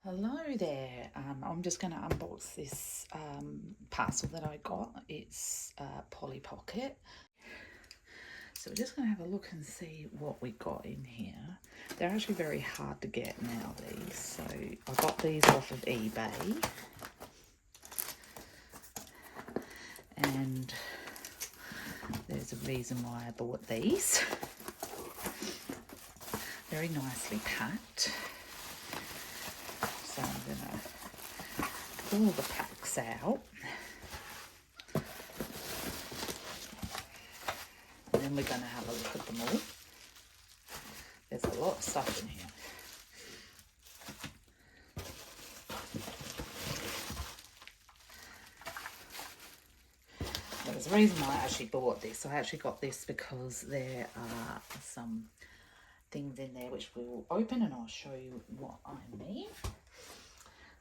Hello there. I'm just going to unbox this parcel that I got. It's Polly Pocket. So we're just going to have a look and see what we got in here. They're actually very hard to get now, these. So I got these off of eBay. And there's a reason why I bought these. Very nicely packed. So I'm going to pull the packs out. And then we're going to have a look at them all. There's a lot of stuff in here. There's a reason why I actually bought this. I actually got this because there are some things in there which we will open, and I'll show you what I mean.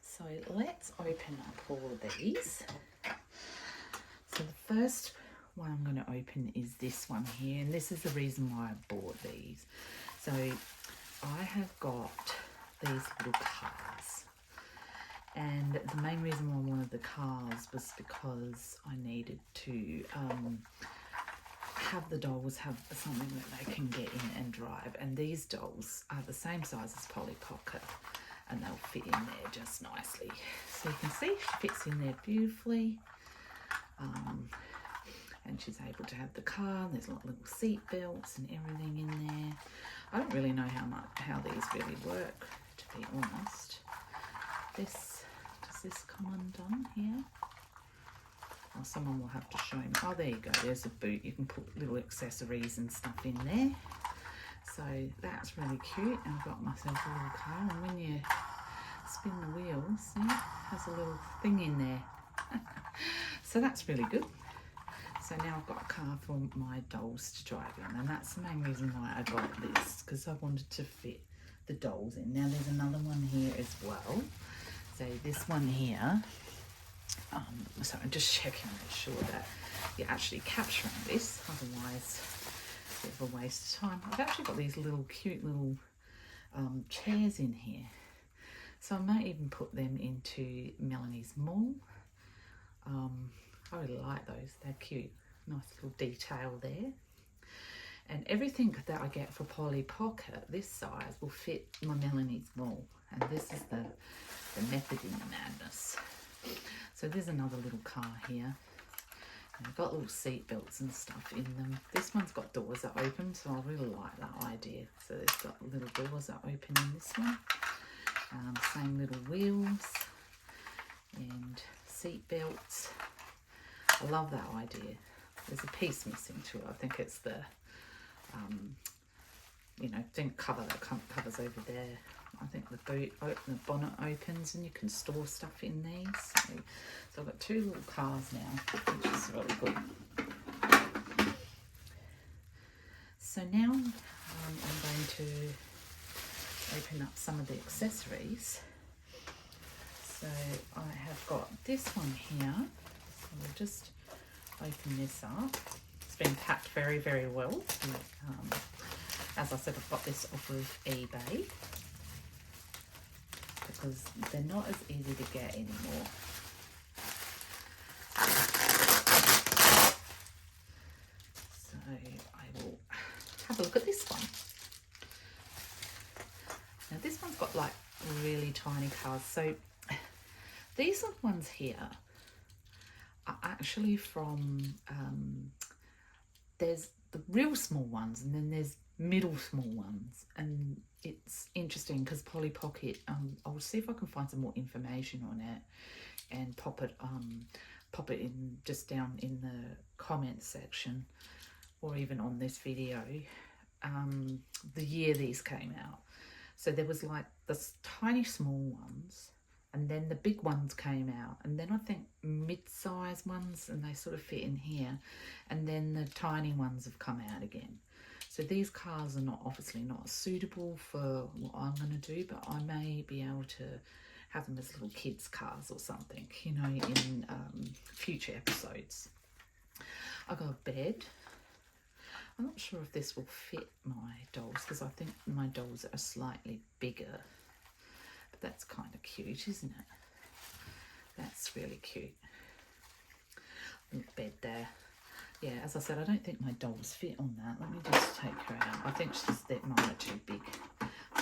So let's open up all of these. So the first one I'm going to open is this one here, and this is the reason why I bought these. So I have got these little cars, and the main reason why I wanted the cars was because I needed to have the dolls have something that they can get in and drive, and these dolls are the same size as Polly Pocket, and they'll fit in there just nicely. So you can see she fits in there beautifully, and she's able to have the car. There's like little seat belts and everything in there. I don't really know how these really work, to be honest. Does this come undone here? Oh, someone will have to show me. Oh, there you go. There's a boot. You can put little accessories and stuff in there. So that's really cute. And I've got myself a little car. And when you spin the wheels, see, it has a little thing in there. So that's really good. So now I've got a car for my dolls to drive in. And that's the main reason why I got this, because I wanted to fit the dolls in. Now there's another one here as well. So this one here, so I'm just checking to make sure that you're actually capturing this, otherwise it's a bit of a waste of time. I've actually got these little cute little chairs in here, so I might even put them into Melanie's mall. I really like those, they're cute, nice little detail there. And everything that I get for Polly Pocket this size will fit my Melanie's mall, and this is the method in the madness. So there's another little car here. And I've got little seat belts and stuff in them. This one's got doors that open, so I really like that idea. So it's got little doors that open in this one. Same little wheels and seat belts. I love that idea. There's a piece missing to it. I think it's the cover that covers over there. I think the bonnet opens and you can store stuff in these. So I've got two little cars now, which is really good. So now I'm going to open up some of the accessories. So I have got this one here. So we'll just open this up. It's been packed very, very well. As I said, I've got this off of eBay because they're not as easy to get anymore. So I will have a look at this one. Now this one's got like really tiny cars. So these little ones here are actually from, there's the real small ones and then there's middle small ones, and it's interesting because Polly Pocket, I'll see if I can find some more information on it and pop it in just down in the comments section, or even on this video, the year these came out. So there was like the tiny small ones, and then the big ones came out, and then I think mid-size ones, and they sort of fit in here, and then the tiny ones have come out again. So these cars are obviously not suitable for what I'm going to do, but I may be able to have them as little kids' cars or something, you know, in future episodes. I got a bed. I'm not sure if this will fit my dolls because I think my dolls are slightly bigger. But that's kind of cute, isn't it? That's really cute. Little bed there. Yeah, as I said, I don't think my dolls fit on that. Let me just take her out. I think mine are too big.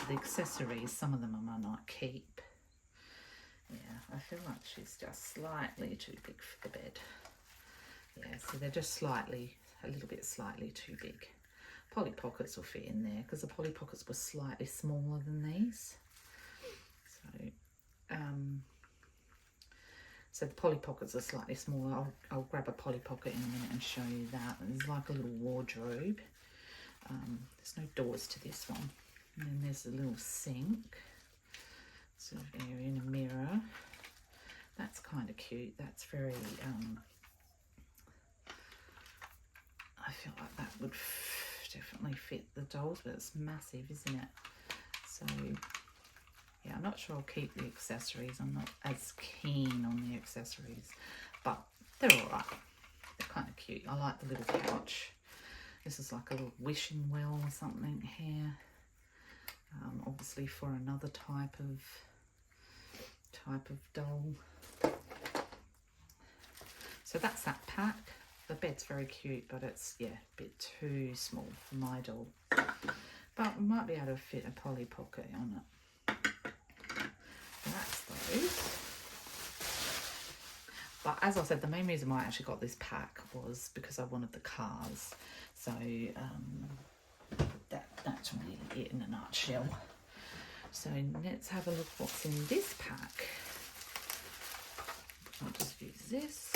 The accessories, some of them I might not keep. Yeah, I feel like she's just slightly too big for the bed. Yeah, so they're just a little bit slightly too big. Polly Pockets will fit in there because the Polly Pockets were slightly smaller than these. So the Polly Pockets are slightly smaller. I'll grab a Polly Pocket in a minute and show you that. And there's like a little wardrobe. There's no doors to this one. And then there's a little sink sort of area and a mirror. That's kind of cute. That's very, I feel like that would definitely fit the dolls, but it's massive, isn't it? So yeah, I'm not sure I'll keep the accessories. I'm not as keen on the accessories, but they're all right. They're kind of cute. I like the little couch. This is like a little wishing well or something here. Obviously for another type of doll. So that's that pack. The bed's very cute, but it's, yeah, a bit too small for my doll. But we might be able to fit a Polly Pocket on it. That's those. But as I said, the main reason why I actually got this pack was because I wanted the cars. So that's really it in a nutshell. So let's have a look what's in this pack. I'll just use this.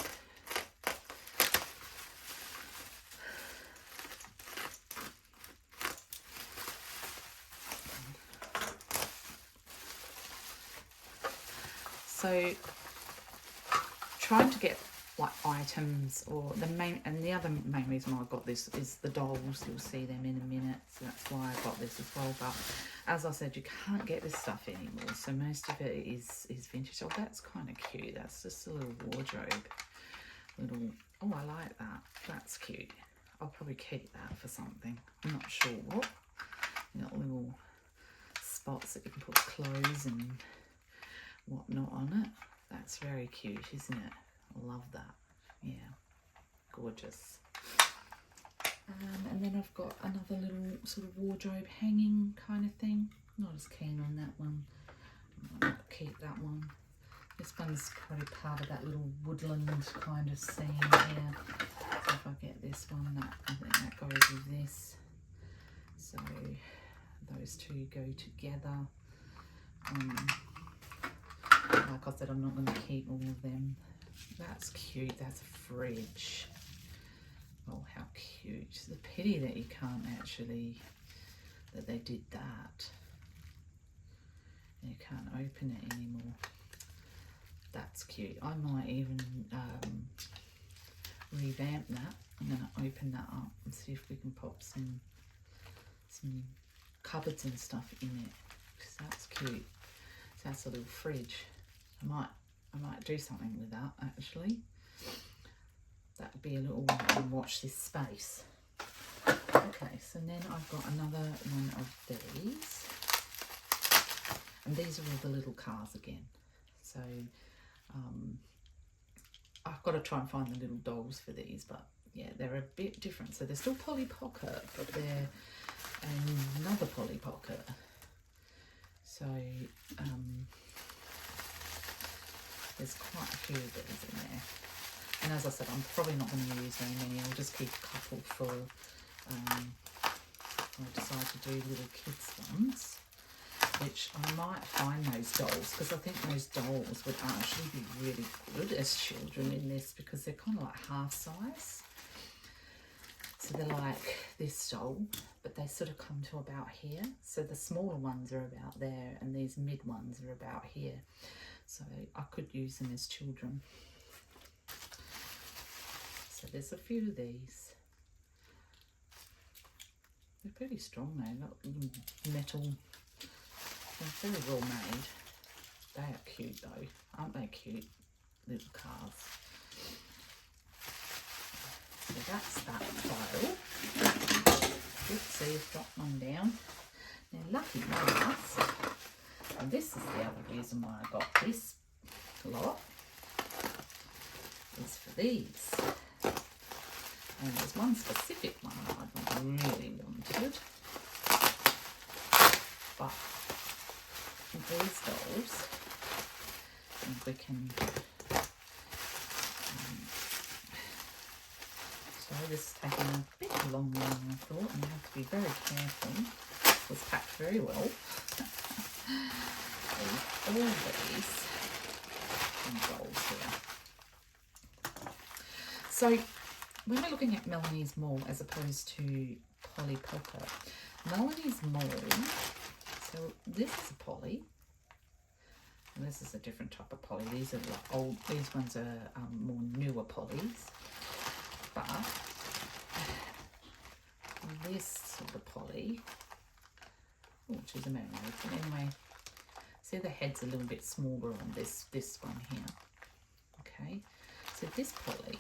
So trying to get like items, or the other main reason why I got this is the dolls. You'll see them in a minute, so that's why I got this as well. But as I said, you can't get this stuff anymore, so most of it is vintage. Oh, that's kind of cute. That's just a little wardrobe. Oh, I like that. That's cute. I'll probably keep that for something. I'm not sure what. You got little spots that you can put clothes and whatnot on it. That's very cute, isn't it? I love that. Yeah, gorgeous. And then I've got another little sort of wardrobe hanging kind of thing. Not as keen on that one. I'll keep that one. This one's probably part of that little woodland kind of scene here. So if I get this one, I think that goes with this. So those two go together. Like I said, I'm not going to keep all of them. That's cute. That's a fridge. Oh, how cute. It's a pity that you can't actually, that they did that. You can't open it anymore. That's cute. I might even revamp that. I'm going to open that up and see if we can pop some cupboards and stuff in it. Because that's cute. So that's a little fridge. I might do something with that actually. That would be a little one and watch this space. Okay, so then I've got another one of these. And these are all the little cars again. So I've got to try and find the little dolls for these, but yeah, they're a bit different. So they're still Polly Pocket, but they're another Polly Pocket. So there's quite a few of these in there. And as I said, I'm probably not going to use very many. I'll just keep a couple for I decide to do little kids ones, which I might find those dolls, because I think those dolls would actually be really good as children in this, because they're kind of like half size. So they're like this doll, but they sort of come to about here. So the smaller ones are about there, and these mid ones are about here. So I could use them as children. So there's a few of these. They're pretty strong though, not metal. They're very well made. They are cute though, aren't they cute? Little cars. So that's that pile. Oops, see, I've dropped one down. Now lucky for us, this is the other reason why I got this lot, is for these. And there's one specific one that I really wanted, but these dolls, I think we can, so this is taking a bit longer than I thought, and you have to be very careful. It was packed very well. All these dolls here. So when we're looking at Melanie's Mall as opposed to Polly Pocket, Melanie's Mall, so this is a Polly, and this is a different type of Polly. These are like old, these ones are more newer Pollys, but this sort of Polly, oh, she's a mermaid, but anyway, see the head's a little bit smaller on this one here, okay, so this Polly,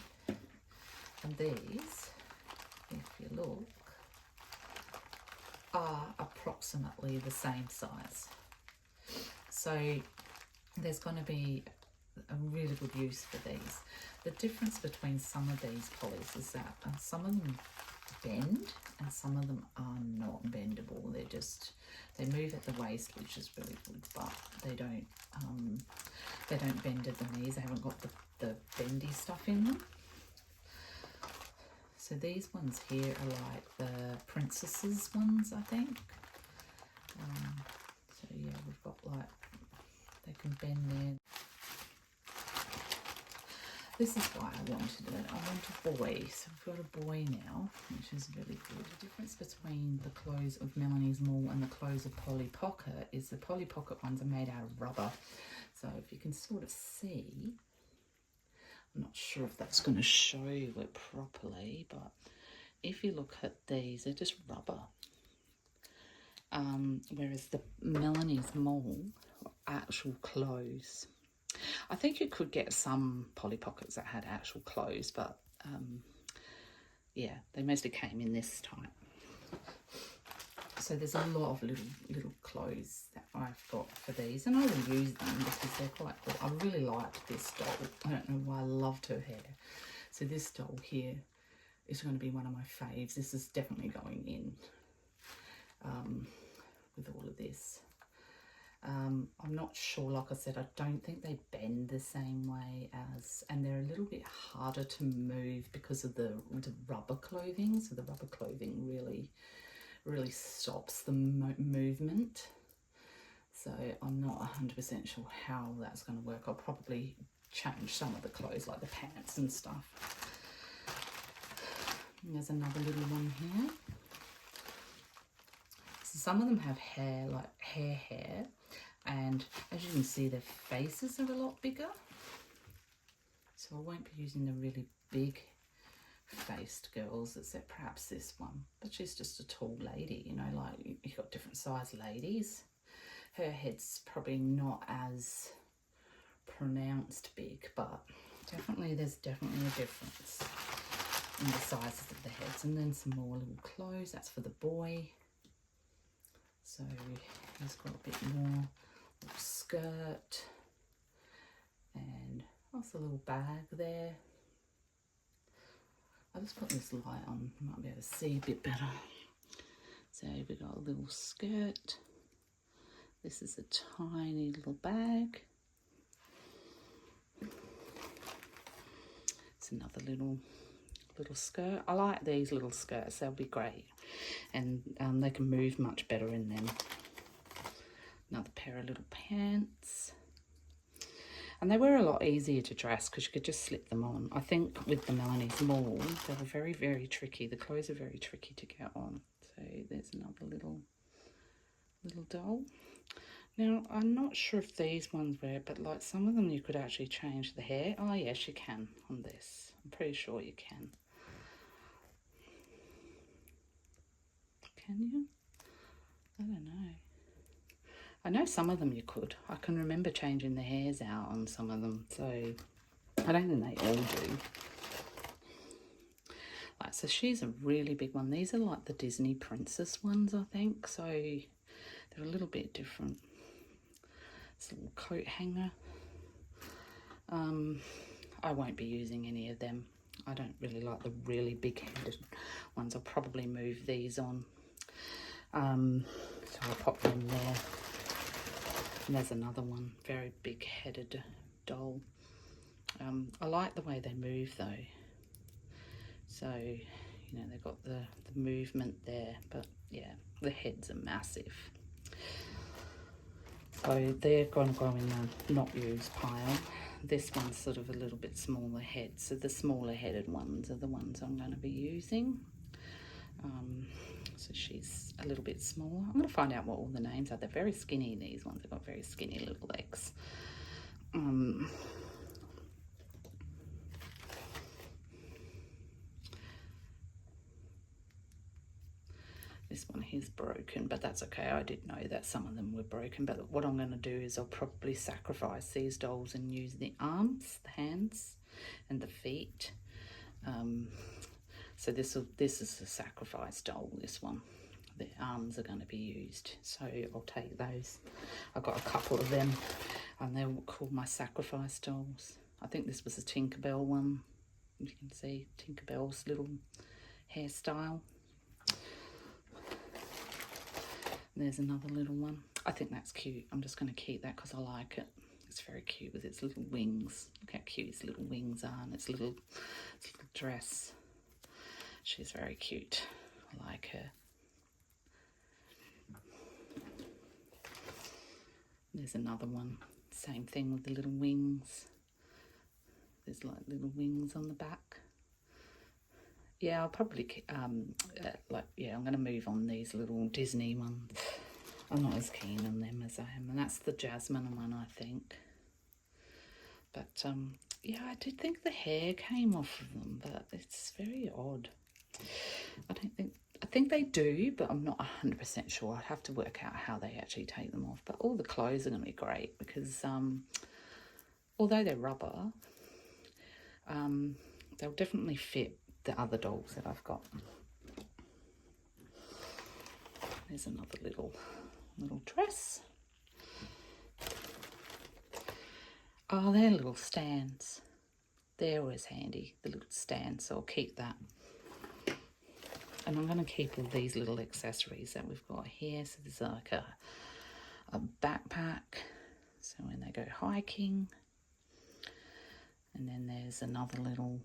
and these, if you look, are approximately the same size. So there's going to be a really good use for these. The difference between some of these Pollys is that some of them bend and some of them are not bendable. They move at the waist, which is really good, but they don't bend at the knees. They haven't got the bendy stuff in them. So these ones here are like the princesses ones, I think. So yeah, we've got like, they can bend there. This is why I wanted it. I want a boy. So we've got a boy now, which is really good. The difference between the clothes of Melanie's Mall and the clothes of Polly Pocket is the Polly Pocket ones are made out of rubber. So if you can sort of see, I'm not sure if that's going to show you it properly, but if you look at these, they're just rubber. Whereas the Melanie's Mall are actual clothes. I think you could get some Polly Pockets that had actual clothes, but yeah, they mostly came in this type. So there's a lot of little clothes that I've got for these, and I will use them because they're quite good. I really liked this doll. I don't know why I loved her hair. So this doll here is going to be one of my faves. This is definitely going in with all of this. I'm not sure, like I said, I don't think they bend the same way as, and they're a little bit harder to move because of the rubber clothing. So the rubber clothing really stops the movement. So I'm not 100% sure how that's going to work. I'll probably change some of the clothes, like the pants and stuff. And there's another little one here. So some of them have hair, like hair, and as you can see, their faces are a lot bigger. So I won't be using the really big faced girls, except perhaps this one, but she's just a tall lady, you know, like you've got different size ladies. Her head's probably not as pronounced big, but there's definitely a difference in the sizes of the heads. And then some more little clothes, that's for the boy. So he's got a bit more little skirt, and also a little bag there. I'll just put this light on, you might be able to see a bit better. So we've got a little skirt. This is a tiny little bag. It's another little skirt. I like these little skirts, they'll be great. And they can move much better in them. Another pair of little pants. And they were a lot easier to dress because you could just slip them on. I think with the Melanie's Mall, they were very, very tricky. The clothes are very tricky to get on. So there's another little doll. Now, I'm not sure if these ones were, but like some of them you could actually change the hair. Oh yes, you can on this. I'm pretty sure you can. Can you? I don't know. I know some of them you could. I can remember changing the hairs out on some of them, so I don't think they all do. Like, so she's a really big one. These are like the Disney princess ones, I think, so they're a little bit different. This little coat hanger. I won't be using any of them. I don't really like the really big-headed ones. I'll probably move these on. So I'll pop them there. And there's another one, very big-headed doll. I like the way they move though. So, you know, they've got the movement there, but yeah, the heads are massive. So they're going to go in the not used pile. This one's sort of a little bit smaller head, so the smaller headed ones are the ones I'm going to be using. So she's a little bit smaller. I'm going to find out what all the names are. They're very skinny, these ones. They've got very skinny little legs. This one here's broken, but that's okay. I did know that some of them were broken, but what I'm going to do is I'll probably sacrifice these dolls and use the arms, the hands, and the feet. So this is a sacrifice doll, this one. The arms are going to be used, so I'll take those. I've got a couple of them, and they're called my sacrifice dolls. I think this was a Tinkerbell one. You can see Tinkerbell's little hairstyle. There's another little one. I think that's cute. I'm just going to keep that because I like it. It's very cute with its little wings. Look how cute its little wings are, and its little dress. She's very cute. I like her. There's another one. Same thing with the little wings. There's like little wings on the back. Yeah, I'll probably, I'm going to move on these little Disney ones. I'm not as keen on them as I am. And that's the Jasmine one, I think. But, yeah, I did think the hair came off of them, but it's very odd. I think they do, but I'm not 100% sure. I'd have to work out how they actually take them off. But all the clothes are going to be great because, although they're rubber, they'll definitely fit the other dolls that I've got. There's another little dress. Oh, they're little stands. They're always handy, the little stands, so I'll keep that. And I'm going to keep all these little accessories that we've got here. So there's like a backpack, so when they go hiking. And then there's another little,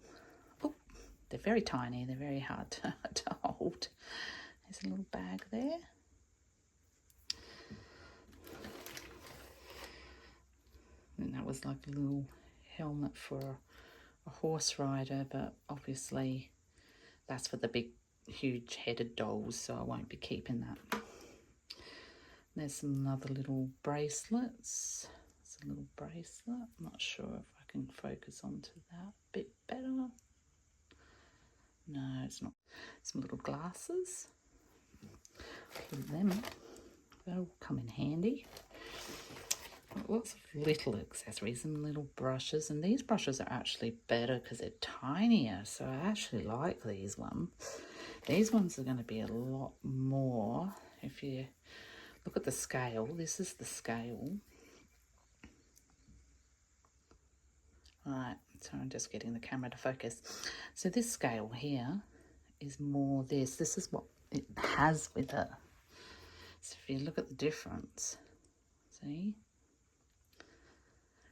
oh, they're very tiny, they're very hard to hold. There's a little bag there. And that was like a little helmet for a horse rider, but obviously that's for the big, huge headed dolls, so I won't be keeping that. There's some other little bracelets. It's a little bracelet. I'm not sure if I can focus onto that a bit better. No, it's not. Some little glasses. Keep them. They'll come in handy. Lots of little accessories and little brushes, and these brushes are actually better because they're tinier, so I actually like these ones. These ones are going to be a lot more. If you look at the scale, this is the scale. Right, so I'm just getting the camera to focus. So this scale here is more this. This is what it has with it. So if you look at the difference, see?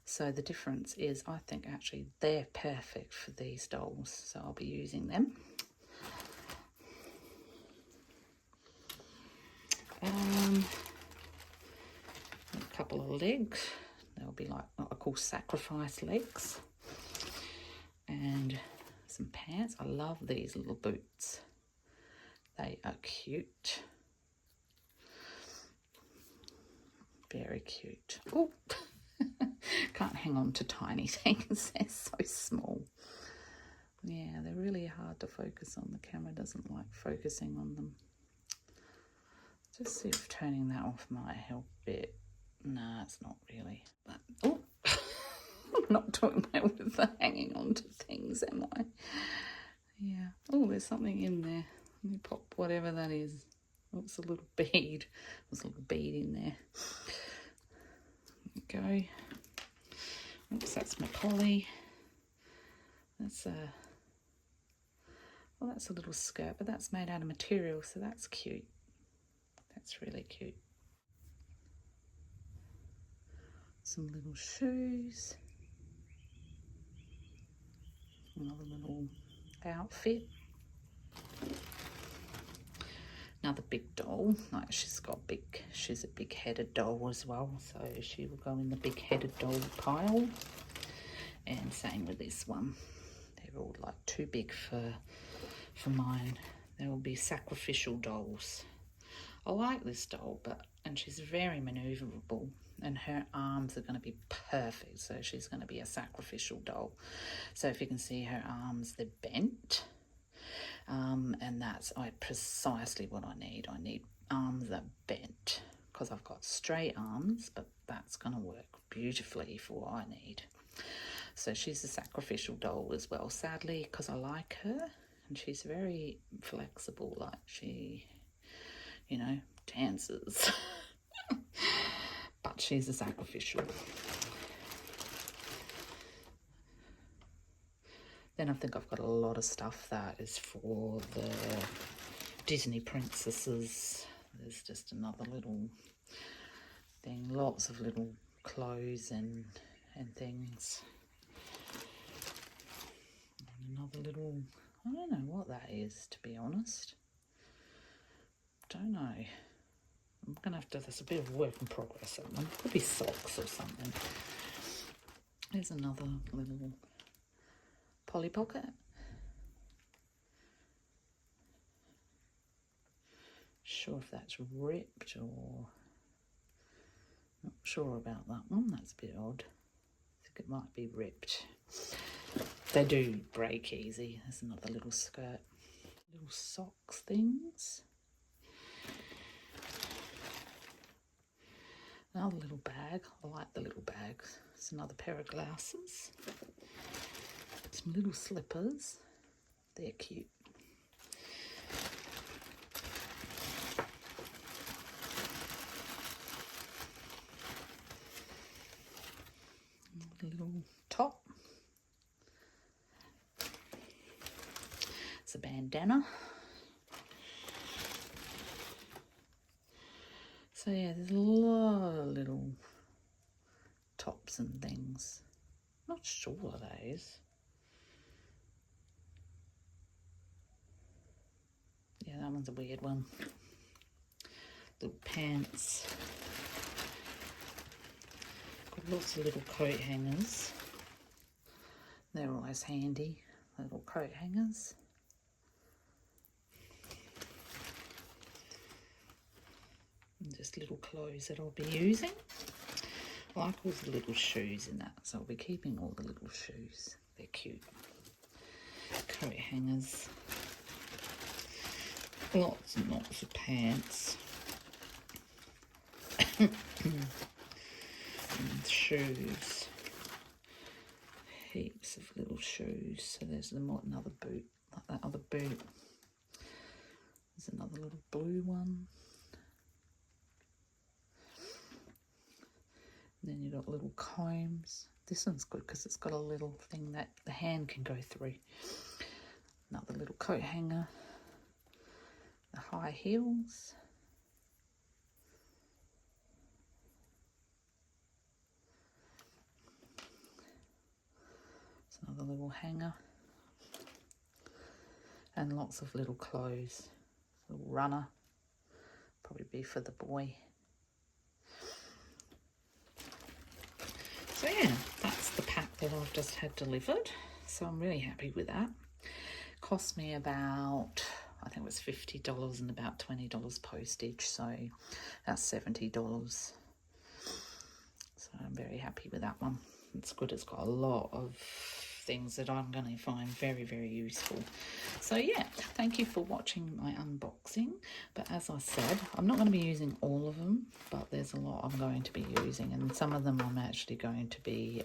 So the difference is, I think actually they're perfect for these dolls, so I'll be using them. A couple of legs. They'll be like what I call sacrifice legs. And some pants. I love these little boots. They are cute. Very cute. Oh, can't hang on to tiny things. They're so small. Yeah, they're really hard to focus on. The camera doesn't like focusing on them. Just see if turning that off might help a bit. No, it's not really. But, oh, I'm not doing well with the hanging on to things, am I? Yeah. Oh, there's something in there. Let me pop whatever that is. Oh, it's a little bead. There's a little bead in there. There we go. Oops, that's my Polly. That's a, well, that's a little skirt, but that's made out of material, so that's cute. That's really cute. Some little shoes. Another little outfit. Another big doll. Like she's a big-headed doll as well, so she will go in the big-headed doll pile. And same with this one. They're all like too big for mine. They will be sacrificial dolls. I like this doll, and she's very maneuverable, and her arms are going to be perfect, so she's going to be a sacrificial doll. So if you can see her arms, they're bent, and that's precisely what I need. I need arms that are bent, because I've got straight arms, but that's going to work beautifully for what I need. So she's a sacrificial doll as well, sadly, because I like her, and she's very flexible, like she, you know, dances. But she's a sacrificial. Then I think I've got a lot of stuff that is for the Disney princesses. There's just another little thing, lots of little clothes and things. And another little, I don't know what that is, to be honest. Don't know. I'm going to have to, there's a bit of work in progress on them. Could be socks or something. There's another little Polly Pocket. Sure if that's ripped or... Not sure about that one. That's a bit odd. I think it might be ripped. They do break easy. There's another little skirt. Little socks things. Another little bag. I like the little bags. It's another pair of glasses. Some little slippers. They're cute. A little top. It's a bandana. So yeah, there's a lot of little tops and things. Not sure what that is. Yeah, that one's a weird one. Little pants. Got lots of little coat hangers. They're always handy, little coat hangers. And just little clothes that I'll be using. I like all the little shoes in that, so I'll be keeping all the little shoes. They're cute. Coat hangers. Lots and lots of pants. And shoes. Heaps of little shoes. So there's another boot, like that other boot. There's another little blue one. And then you've got little combs. This one's good because it's got a little thing that the hand can go through. Another little coat hanger. The high heels. It's another little hanger. And lots of little clothes. A little runner. Probably be for the boy. So yeah, that's the pack that I've just had delivered. So I'm really happy with that. Cost me about, I think it was $50 and about $20 postage. So that's $70. So I'm very happy with that one. It's good. It's got a lot of things that I'm going to find very, very useful. So yeah, thank you for watching my unboxing. But as I said, I'm not going to be using all of them, but there's a lot I'm going to be using, and some of them I'm actually going to be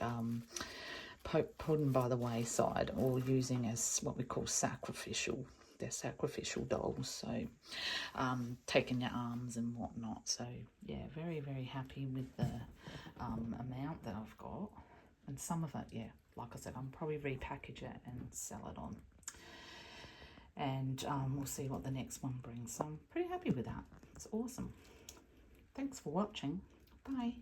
putting by the wayside or using as what we call sacrificial they're sacrificial dolls, so taking your arms and whatnot. So yeah, very, very happy with the amount that I've got. And some of it, yeah, like I said, I'll probably repackage it and sell it on. And we'll see what the next one brings. So I'm pretty happy with that. It's awesome. Thanks for watching. Bye.